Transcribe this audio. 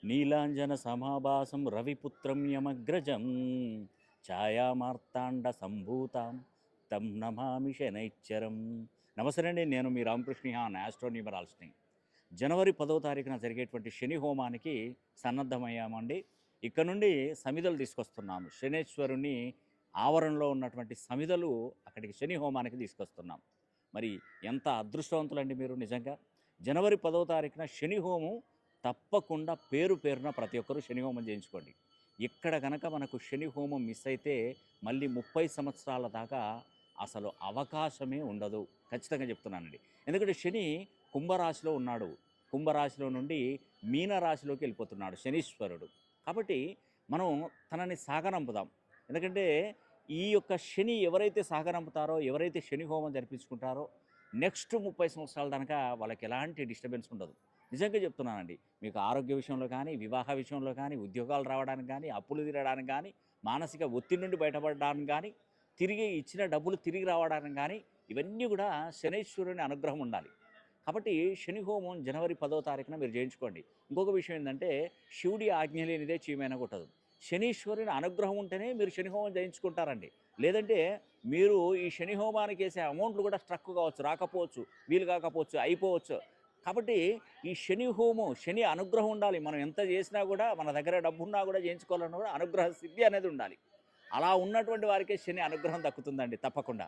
నీలాంజన సమాభాసం రవిపుత్రం యమగ్రజం ఛాయామార్తాండ సంభూతాం తం నమామి శనైశ్చరం. నమస్తే అండి, నేను మీ రామకృష్ణ ఆస్ట్రోన్యూమరాలజిస్ట్ని. జనవరి 10వ తారీఖున జరిగేటువంటి శని హోమానికి సన్నద్ధమయ్యామండి. ఇక్కడ నుండి సమిధలు తీసుకొస్తున్నాము. శనేశ్వరుని ఆవరణలో ఉన్నటువంటి సమిధలు అక్కడికి శని హోమానికి తీసుకొస్తున్నాం. మరి ఎంత అదృష్టవంతులండి మీరు నిజంగా. జనవరి 10వ తారీఖున శని హోమం తప్పకుండా పేరు పేరున ప్రతి ఒక్కరూ శని హోమం చేయించుకోండి. ఇక్కడ కనుక మనకు శని హోమం మిస్ అయితే మళ్ళీ 30 సంవత్సరాల దాకా అసలు అవకాశమే ఉండదు. ఖచ్చితంగా చెప్తున్నానండి. ఎందుకంటే శని కుంభరాశిలో ఉన్నాడు. కుంభరాశిలో నుండి మీనరాశిలోకి వెళ్ళిపోతున్నాడు శనీశ్వరుడు. కాబట్టి మనం తనని సాగనంపుదాం. ఎందుకంటే ఈ యొక్క శని ఎవరైతే సాగనంపుతారో, ఎవరైతే శని హోమం జరిపించుకుంటారో నెక్స్ట్ 30 సంవత్సరాల దాకా వాళ్ళకి ఎలాంటి డిస్టర్బెన్స్ ఉండదు. నిజంగా చెప్తున్నానండి. మీకు ఆరోగ్య విషయంలో కానీ, వివాహ విషయంలో కానీ, ఉద్యోగాలు రావడానికి కానీ, అప్పులు తీరడానికి కానీ, మానసిక ఒత్తిడి నుండి బయటపడడానికి కానీ, తిరిగి ఇచ్చిన డబ్బులు తిరిగి రావడానికి కానీ, ఇవన్నీ కూడా శనైశ్వరుని అనుగ్రహం ఉండాలి. కాబట్టి శని హోమం జనవరి 10వ తారీఖున మీరు చేయించుకోండి. ఇంకొక విషయం ఏంటంటే శివుడి ఆజ్ఞ లేనిదే చీమైనా కొట్టదు. శనీశ్వరుని అనుగ్రహం ఉంటేనే మీరు శని హోమం చేయించుకుంటారండి. లేదంటే మీరు ఈ శని హోమానికి వేసే అమౌంట్లు కూడా స్ట్రక్ కావచ్చు, రాకపోవచ్చు, వీలు కాకపోవచ్చు, అయిపోవచ్చు. కాబట్టి ఈ శని హోమం, శని అనుగ్రహం ఉండాలి. మనం ఎంత చేసినా కూడా, మన దగ్గర డబ్బున్నా కూడా చేయించుకోవాలన్నా కూడా అనుగ్రహ సిద్ధి అనేది ఉండాలి. అలా ఉన్నటువంటి వారికే శని అనుగ్రహం దక్కుతుందండి తప్పకుండా.